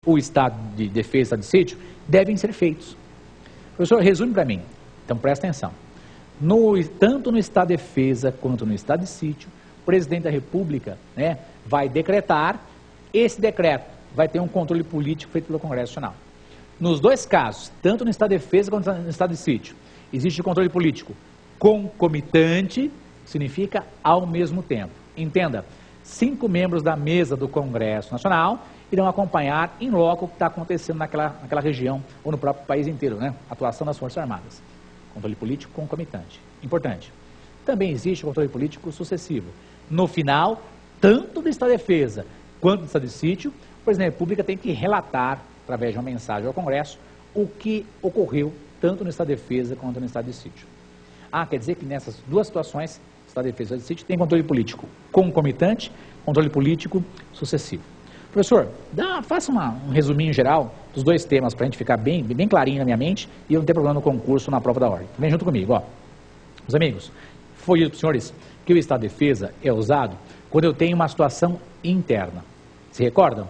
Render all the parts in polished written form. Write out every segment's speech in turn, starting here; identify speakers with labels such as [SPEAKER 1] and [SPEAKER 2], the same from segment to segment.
[SPEAKER 1] o estado de defesa de sítio devem ser feitos. Professor, resume para mim. Então, presta atenção. Tanto no estado de defesa quanto no estado de sítio, o presidente da República, né, vai decretar. Esse decreto vai ter um controle político feito pelo Congresso Nacional. Nos dois casos, tanto no estado de defesa quanto no estado de sítio, existe controle político concomitante, significa ao mesmo tempo. Entenda, 5 membros da mesa do Congresso Nacional irão acompanhar em loco o que está acontecendo naquela região ou no próprio país inteiro, né? Atuação das Forças Armadas. Controle político concomitante. Importante. Também existe o controle político sucessivo. No final, tanto do estado de defesa quanto do estado de sítio, o presidente da República tem que relatar, através de uma mensagem ao Congresso, o que ocorreu tanto no estado de defesa quanto no estado de sítio. Quer dizer que nessas duas situações, estado de defesa e estado de sítio, tem controle político concomitante, controle político sucessivo. Professor, faça um resuminho geral dos dois temas para a gente ficar bem clarinho na minha mente e eu não ter problema no concurso, na prova da ordem. Vem junto comigo, ó. Meus amigos, foi dito para os senhores que o estado de defesa é usado quando eu tenho uma situação interna. Se recordam?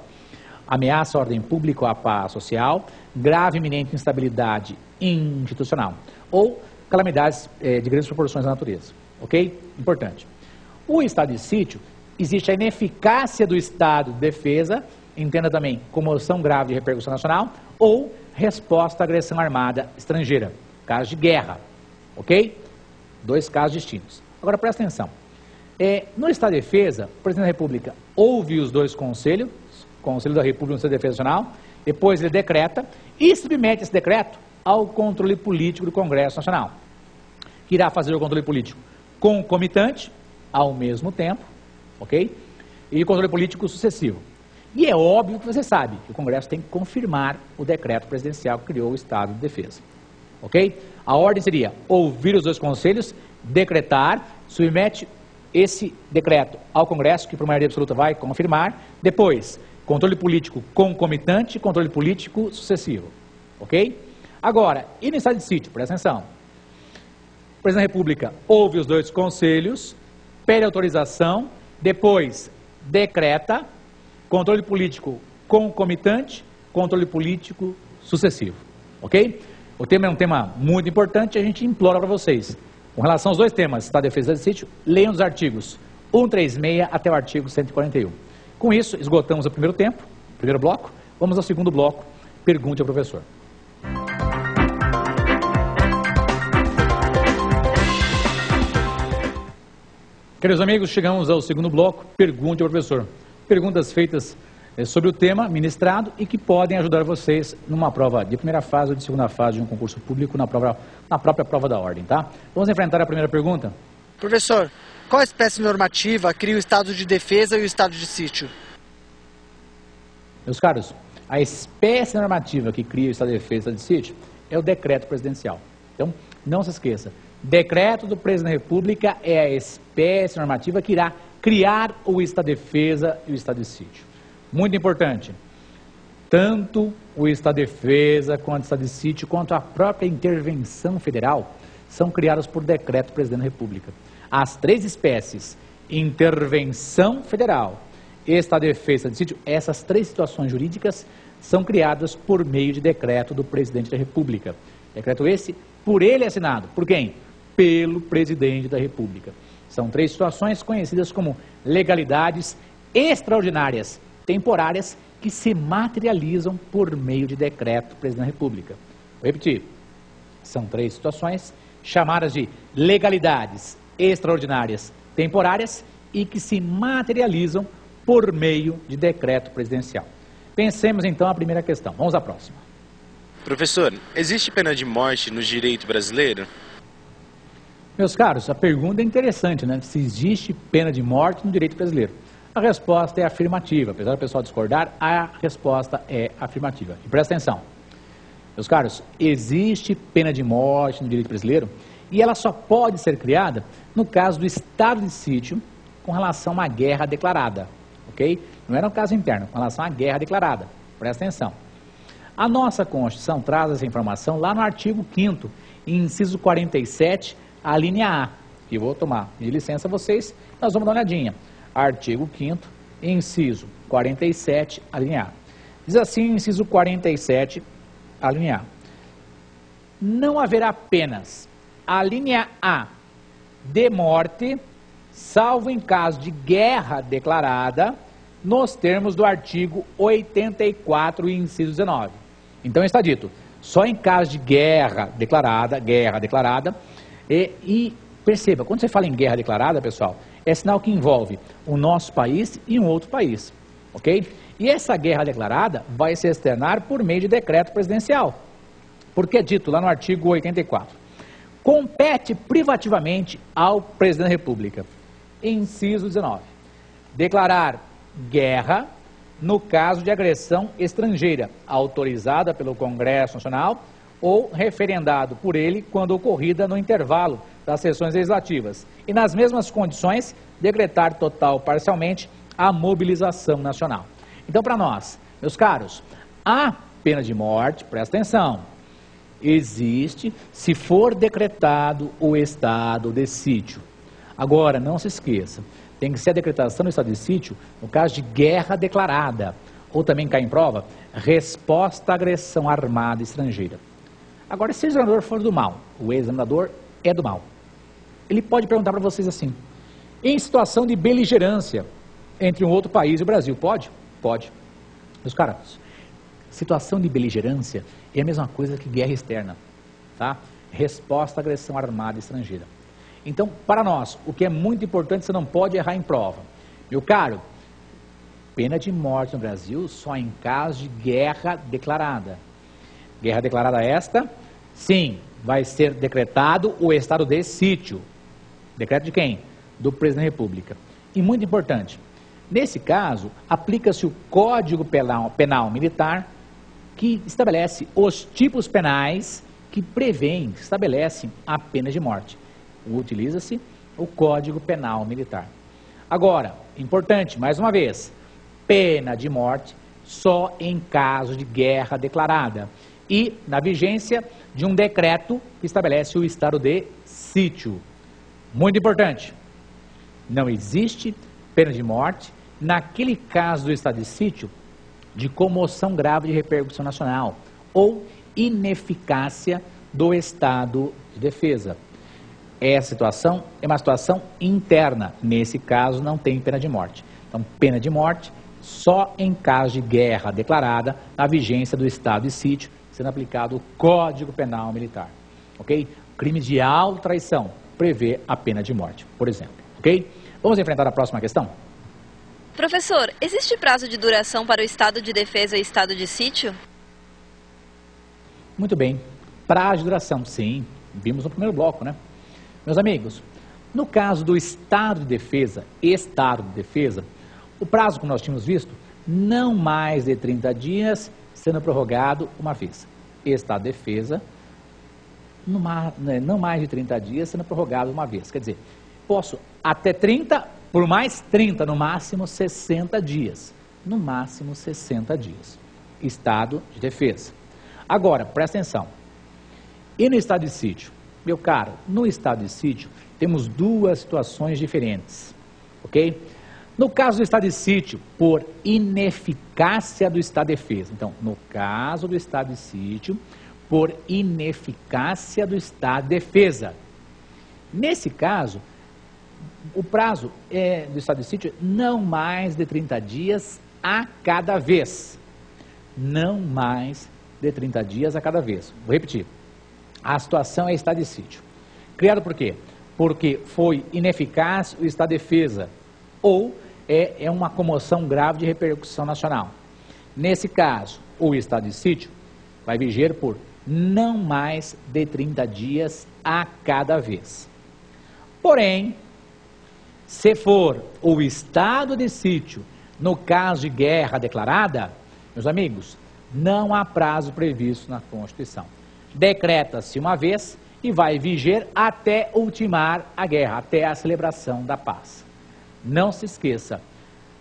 [SPEAKER 1] Ameaça à ordem pública ou à paz social, grave e iminente instabilidade institucional ou calamidades de grandes proporções da natureza. Ok? Importante. O estado de sítio, existe a ineficácia do estado de defesa, entenda também comoção grave de repercussão nacional, ou resposta à agressão armada estrangeira, caso de guerra. Ok? Dois casos distintos. Agora presta atenção. No estado de defesa, o presidente da República ouve os dois conselhos, Conselho da República e o Conselho de Defesa Nacional, depois ele decreta e submete esse decreto ao controle político do Congresso Nacional, que irá fazer o controle político concomitante, ao mesmo tempo, ok? E controle político sucessivo. E é óbvio que você sabe que o Congresso tem que confirmar o decreto presidencial que criou o estado de defesa, ok? A ordem seria ouvir os dois conselhos, decretar, submete esse decreto ao Congresso, que por maioria absoluta vai confirmar, depois controle político concomitante, controle político sucessivo, ok? Agora, e no estado de sítio, presta atenção. O presidente da República ouve os dois conselhos, pede autorização, depois decreta, controle político concomitante, controle político sucessivo, ok? O tema é um tema muito importante e a gente implora para vocês. Com relação aos dois temas, estado de defesa e sítio, leiam os artigos 136 até o artigo 141. Com isso, esgotamos o primeiro tempo, primeiro bloco. Vamos ao segundo bloco. Pergunte ao professor. Queridos amigos, chegamos ao segundo bloco. Pergunte ao professor. Perguntas feitas sobre o tema ministrado e que podem ajudar vocês numa prova de primeira fase ou de segunda fase de um concurso público na própria prova da ordem, tá? Vamos enfrentar a primeira pergunta?
[SPEAKER 2] Professor, qual espécie normativa cria o estado de defesa e o estado de sítio?
[SPEAKER 1] Meus caros, a espécie normativa que cria o estado de defesa e o estado de sítio é o decreto presidencial. Então, não se esqueça, decreto do presidente da República é a espécie normativa que irá criar o estado de defesa e o estado de sítio. Muito importante, tanto o estado de defesa, quanto o estado de sítio, quanto a própria intervenção federal, são criadas por decreto do presidente da República. As três espécies, intervenção federal, estado de defesa e estado de sítio, essas três situações jurídicas são criadas por meio de decreto do presidente da República. Decreto esse, por ele assinado. Por quem? Pelo presidente da República. São três situações conhecidas como legalidades extraordinárias, temporárias, que se materializam por meio de decreto do presidente da República. Vou repetir. São três situações chamadas de legalidades extraordinárias, temporárias e que se materializam por meio de decreto presidencial. Pensemos então a primeira questão. Vamos à próxima.
[SPEAKER 3] Professor, existe pena de morte no direito brasileiro?
[SPEAKER 1] Meus caros, a pergunta é interessante, né? Se existe pena de morte no direito brasileiro. A resposta é afirmativa. Apesar do pessoal discordar, a resposta é afirmativa. E presta atenção. Meus caros, existe pena de morte no direito brasileiro e ela só pode ser criada no caso do estado de sítio com relação a uma guerra declarada. Ok? Não era um caso interno, com relação à guerra declarada. Presta atenção. A nossa Constituição traz essa informação lá no artigo 5º, inciso 47, a linha A. Que eu vou tomar de licença a vocês, nós vamos dar uma olhadinha. Artigo 5º, inciso 47, a linha A. Diz assim, inciso 47, a linha A. Não haverá penas, a linha A, de morte, salvo em caso de guerra declarada, nos termos do artigo 84, inciso 19. Então está dito, só em caso de guerra declarada, e perceba, quando você fala em guerra declarada, pessoal, é sinal que envolve o nosso país e um outro país, ok? E essa guerra declarada vai se externar por meio de decreto presidencial, porque é dito lá no artigo 84. Compete privativamente ao presidente da República, inciso 19, declarar guerra no caso de agressão estrangeira, autorizada pelo Congresso Nacional ou referendado por ele quando ocorrida no intervalo das sessões legislativas, e nas mesmas condições decretar total ou parcialmente a mobilização nacional. Então, para nós, meus caros, a pena de morte, presta atenção, existe se for decretado o estado de sítio. Agora, não se esqueça, tem que ser a decretação do estado de sítio no caso de guerra declarada, ou também cai em prova, resposta à agressão armada estrangeira. Agora, se o examinador for do mal, o examinador é do mal, ele pode perguntar para vocês assim, em situação de beligerância entre um outro país e o Brasil, pode? Pode. Meus caras, situação de beligerância é a mesma coisa que guerra externa, tá? Resposta à agressão armada estrangeira. Então, para nós, o que é muito importante, você não pode errar em prova. Meu caro, pena de morte no Brasil só em caso de guerra declarada. Guerra declarada esta, sim, vai ser decretado o estado de sítio. Decreto de quem? Do presidente da República. E muito importante, nesse caso, aplica-se o Código Penal Militar, que estabelece os tipos penais que prevêem, que estabelecem a pena de morte. Utiliza-se o Código Penal Militar. Agora, importante, mais uma vez, pena de morte só em caso de guerra declarada e na vigência de um decreto que estabelece o estado de sítio. Muito importante, não existe pena de morte naquele caso do estado de sítio de comoção grave de repercussão nacional ou ineficácia do estado de defesa. Essa situação é uma situação interna, nesse caso não tem pena de morte. Então, pena de morte só em caso de guerra declarada na vigência do estado de sítio, sendo aplicado o Código Penal Militar, ok? Crime de auto-traição prevê a pena de morte, por exemplo, ok? Vamos enfrentar a próxima questão?
[SPEAKER 4] Professor, existe prazo de duração para o estado de defesa e estado de sítio?
[SPEAKER 1] Muito bem. Prazo de duração, sim. Vimos no primeiro bloco, né? Meus amigos, no caso do estado de defesa, o prazo, como nós tínhamos visto, não mais de 30 dias, sendo prorrogado uma vez. Estado de defesa, não mais de 30 dias, sendo prorrogado uma vez. Quer dizer, posso até 30, por mais 30, no máximo 60 dias. No máximo 60 dias. Estado de defesa. Agora, presta atenção. E no estado de sítio? Meu caro, no estado de sítio temos duas situações diferentes, ok? No caso do estado de sítio, por ineficácia do estado de defesa. Então, no caso do estado de sítio, por ineficácia do estado de defesa. Nesse caso, o prazo do estado de sítio é não mais de 30 dias a cada vez. Não mais de 30 dias a cada vez. Vou repetir. A situação é estado de sítio. Criado por quê? Porque foi ineficaz o estado de defesa ou é uma comoção grave de repercussão nacional. Nesse caso, o estado de sítio vai viger por não mais de 30 dias a cada vez. Porém, se for o estado de sítio no caso de guerra declarada, meus amigos, não há prazo previsto na Constituição. Decreta-se uma vez e vai viger até ultimar a guerra, até a celebração da paz. Não se esqueça,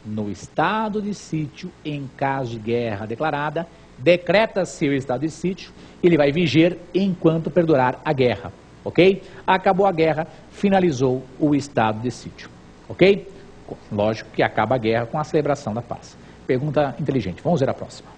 [SPEAKER 1] no estado de sítio, em caso de guerra declarada, decreta-se o estado de sítio, ele vai viger enquanto perdurar a guerra, ok? Acabou a guerra, finalizou o estado de sítio, ok? Lógico que acaba a guerra com a celebração da paz. Pergunta inteligente, vamos ver a próxima.